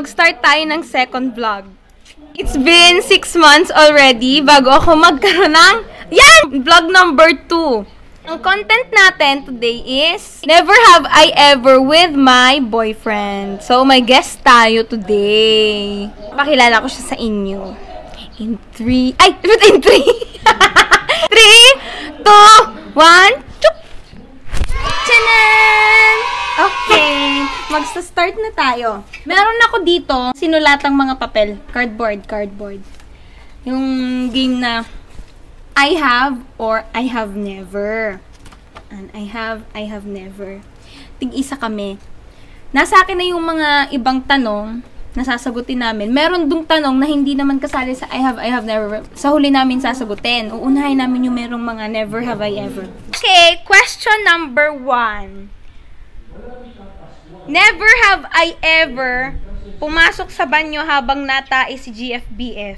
mag-start tayo ng second vlog. It's been 6 months already bago ako magkaroon ng, vlog number 2. Ang content natin today is, never have I ever with my boyfriend. So, may guest tayo today. Pakilala ko siya sa inyo. In 3, 3, 2, 1, chup! Chanan! Okay, magsa-start na tayo. Meron ako dito, sinulatang mga papel. Cardboard. Yung game na I have or I have never. And I have never. Tig-isa kami. Nasa akin na yung mga ibang tanong na sasagutin namin. Meron dong tanong na hindi naman kasali sa I have never. Sa huli namin sasagutin. Uunahin namin yung merong mga never have I ever. Okay, question number 1. Never have I ever pumasok sa banyo habang natae si GFBF.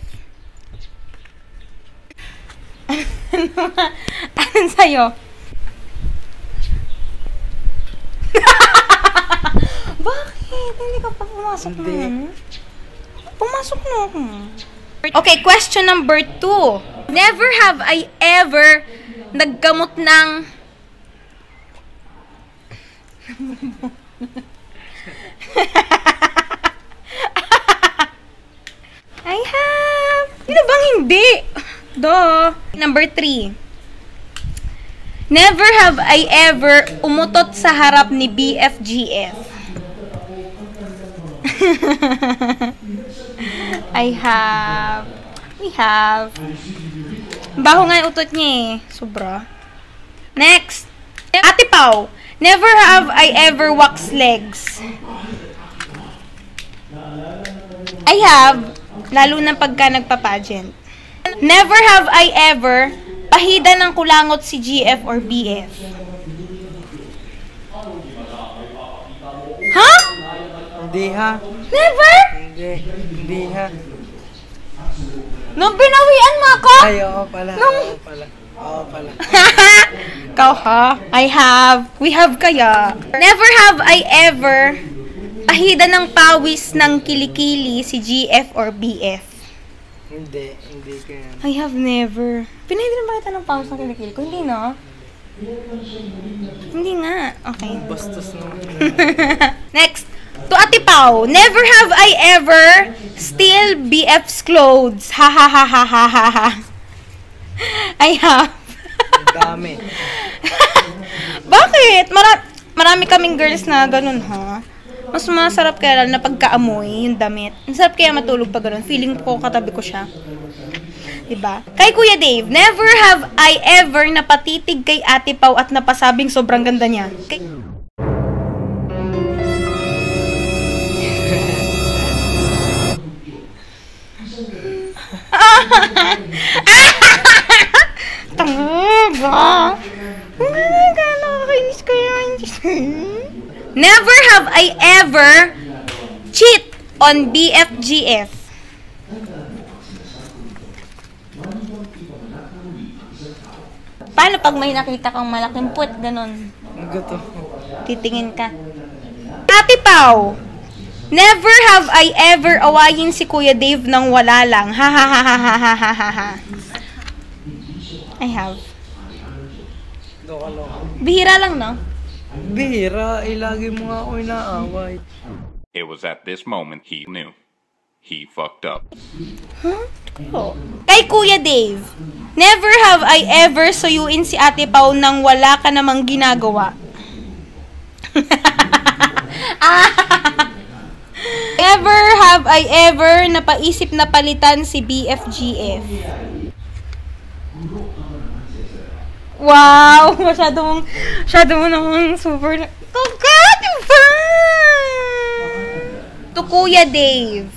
Ano sa'yo? Bakit? Hindi ka pa pumasok na? Pumasok na ako. Okay, question number 2. Never have I ever naggamot ng I have. Sino bang hindi? Number 3. Never have I ever umutot sa harap ni BFGF. I have. We have. Baho nga yung utot niya eh. Sobra. Next. Ate Pau. Never have I ever waxed legs. I have. Lalo na pagka nagpa-pageant. Never have I ever pahida ng kulangot si GF or BF. Ha? Hindi ha. Never? Hindi ha. Nung pinawian mo ako? Ay, oo pala. Ikaw ha? I have. We have kaya. Never have I ever pahida ng pawis ng kilikili si GF or BF. Hindi ka yan. I have never. Pinahida na ba kita ng pawis ng kilikili ko? Hindi no? Hindi nga. Okay. Bastos naman. Next. To Ate Pau. Never have I ever steal BF's clothes. Ha ha ha ha ha ha ha. I have. Dami. Bakit? Marami kaming girls na ganun ha. Mas masarap kaya na pagkaamoy yung damit. Masarap kaya matulog pa ganun. Feeling ko katabi ko siya. Diba? Kay Kuya Dave, never have I ever napatitig kay Ate Pau at napasabing sobrang ganda niya. Tanga! Nakakainis kaya. Never have I ever cheat on BFGF. Paano pag may nakita kang malaking puwet, ganon? Gato. Titingin ka. Ate Pau, never have I ever awayin si Kuya Dave nang wala lang. Ha ha ha ha ha ha ha ha. I have. Bihira lang, no? Bihira, lagi mo nga ako inaaway. It was at this moment he knew. He fucked up. Huh? Oh. Kay Kuya Dave, never have I ever suyuin si Ate Pau nang wala ka namang ginagawa. Never have I ever napaisip na palitan si BFGF. Wow! Masyado mo namang super... Oh God! To Kuya Dave,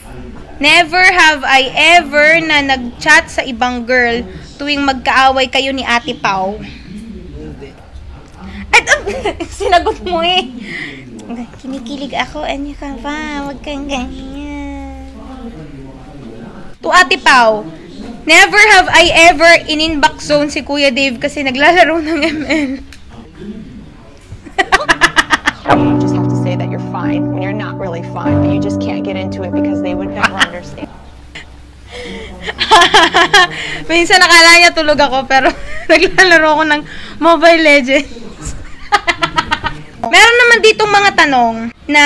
never have I ever na nag-chat sa ibang girl tuwing magkaaway kayo ni Ate Pau. Hindi. At, sinagot mo eh. Kinikilig ako, ano ka ba? Huwag kang ganyan. To Ate Pau, never have I ever in-inbox zone si Kuya Dave kasi naglalaro ng ML. say that you're fine when you're not really fine, but you just can't get into it because they would never understand. Minsan nakala niya tulog ako, pero naglalaro ako ng Mobile Legends. Meron naman ditong mga tanong na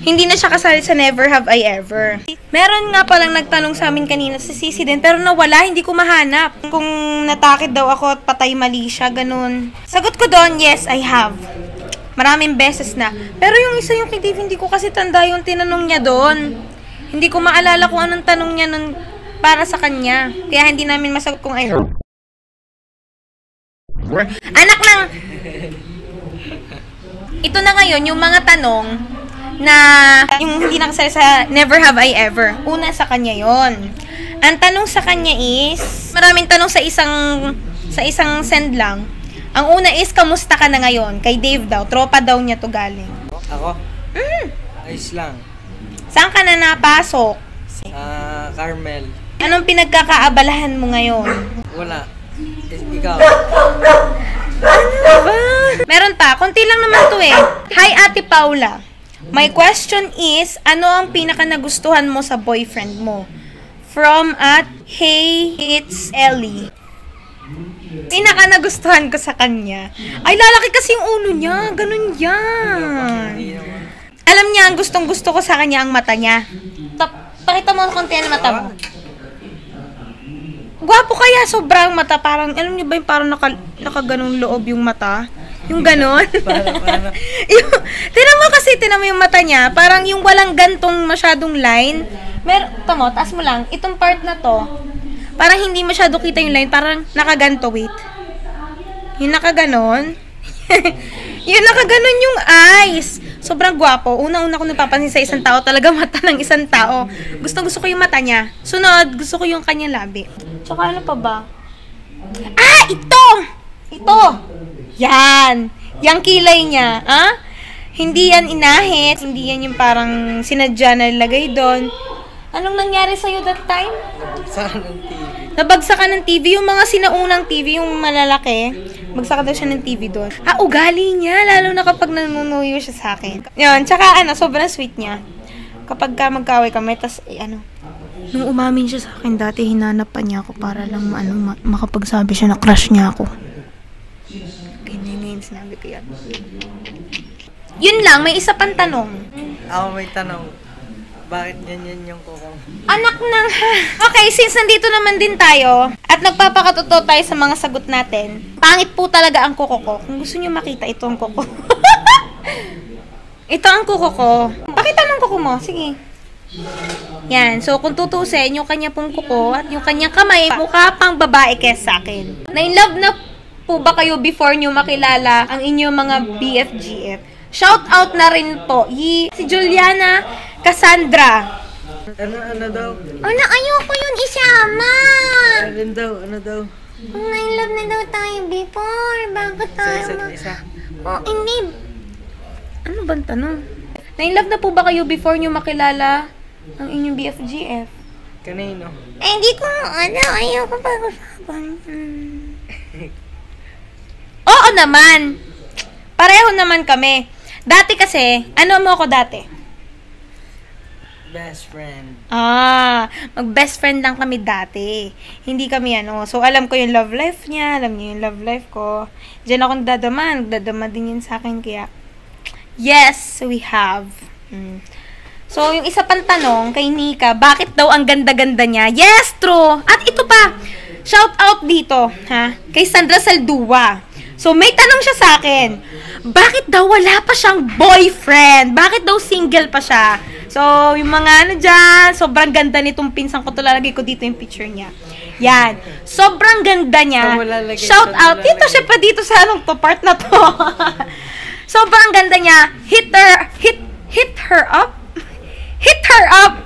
hindi na siya kasali sa Never Have I Ever. Meron nga palang nagtanong sa amin kanina sa CC din, pero nawala, hindi ko mahanap. Kung natakid daw ako at patay mali siya, ganun. Sagot ko doon, yes, I have. Maraming beses na. Pero yung isa yung kay Dave, hindi ko kasi tanda yung tinanong niya doon. Hindi ko maalala kung anong tanong niya nun para sa kanya. Kaya hindi namin masagot kung I have. Anak ng... Ito na ngayon, yung mga tanong na yung hindi nakasali sa Never Have I Ever. Una sa kanya yon. Ang tanong sa kanya is, maraming tanong sa isang send lang. Ang una is, kamusta ka na ngayon? Kay Dave daw, tropa daw niya to galing. Ako? Ayos lang. Saan ka na napasok? Carmel. Anong pinagkakaabalahan mo ngayon? Wala. Ikaw. Meron pa, konti lang naman to eh. Hi Ate Paula. My question is, ano ang pinaka nagustuhan mo sa boyfriend mo? From at Hey It's Ellie. Pinaka nagustuhan ko sa kanya. Ay, lalaki kasi yung ulo niya. Ganun yan. Alam niya, ang gustong gusto ko sa kanya ang mata niya. Pakita mo konti ang mata mo. Gwapo kaya, sobrang mata. Parang, alam niyo ba yung parang nakaganong loob yung mata? Yung ganon. Tinan mo yung mata niya. Parang yung walang gantong masyadong line. Tamo, taas mo lang. Itong part na to, parang hindi masyado kita yung line. Parang nakaganto, wait. Yung nakaganon. Yung nakaganon yung eyes. Sobrang gwapo. Una-una ko napapansin sa isang tao, talaga mata ng isang tao. Gusto ko yung mata niya. Sunod, gusto ko yung kanyang labi. Tsaka ano pa ba? Ah! Ito! Ito! Yan! Yang kilay niya. Ah? Hindi yan inahit. Hindi yan yung parang sinadya na ilagay doon. Anong nangyari sa'yo that time? Saan ng TV? Nabagsakan ng TV. Yung mga sinaunang TV, yung malalaki, bagsakan daw siya ng TV doon. Ah, ugali niya. Lalo na kapag nanunuyo siya sa akin. Yun. Tsaka sobrang sweet niya. Kapag magkaway kami, tas nung umamin siya sa akin, dati hinanap pa niya ako para lang makapagsabi siya na crush niya ako. Ganyan, sinabi ko yan. Yun lang, may isa pang tanong. Ako may tanong. Bakit ganyan yung kuko? Anak ng... Okay, since nandito naman din tayo, at nagpapakatotoo tayo sa mga sagot natin, pangit po talaga ang kuko ko. Kung gusto niyo makita, ito ang kuko. Ito ang kuko ko. Pakita ng kuko mo. Sige. Yan. So, kung tutusin, yung kanya pong kuko at yung kanyang kamay, mukha pang babae kesa sa akin. Na-in-love na po ba kayo before nyo makilala ang inyong mga BFGF? Shout out na rin po. Si Juliana Cassandra. Ano daw? Ano, ayoko yun isama. Ano daw? Na-in-love na daw tayo before. Bakit tayo Isa. Oh, hindi. Ano bang tanong? Na-in-love na po ba kayo before nyo makilala ang inyong BFGF? Kanino? Eh, hindi ko, ayoko pag-usapan. Oo naman. Pareho naman kami. Dati kasi, ano mo ako dati? Best friend. Mag-best friend lang kami dati. Hindi kami So, alam ko yung love life niya, alam niya yung love life ko. Diyan ako nagdadama din yun sa akin, kaya, yes, we have. So, yung isa pang tanong kay Nika, bakit daw ang ganda-ganda niya? Yes, true! At ito pa, shout out dito, kay Sandra Saldua. So, may tanong siya sa akin, bakit daw wala pa siyang boyfriend? Bakit daw single pa siya? So, yung mga dyan, sobrang ganda nitong pinsan ko. Tulalagay ko dito yung picture niya. Yan. Sobrang ganda niya. Shout out. Dito siya pa dito sa part na to. Sobrang ganda niya. Hit her up. Hit her up.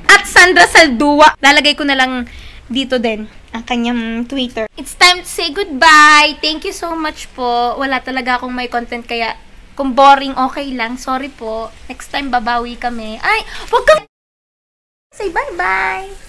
At Sandra Saldua. Lalagay ko na lang dito din ang kanyang Twitter. It's time to say goodbye. Thank you so much po. Wala talaga akong may content, kaya kung boring, okay lang. Sorry po. Next time, babawi kami. Ay, wag ka... Say bye-bye.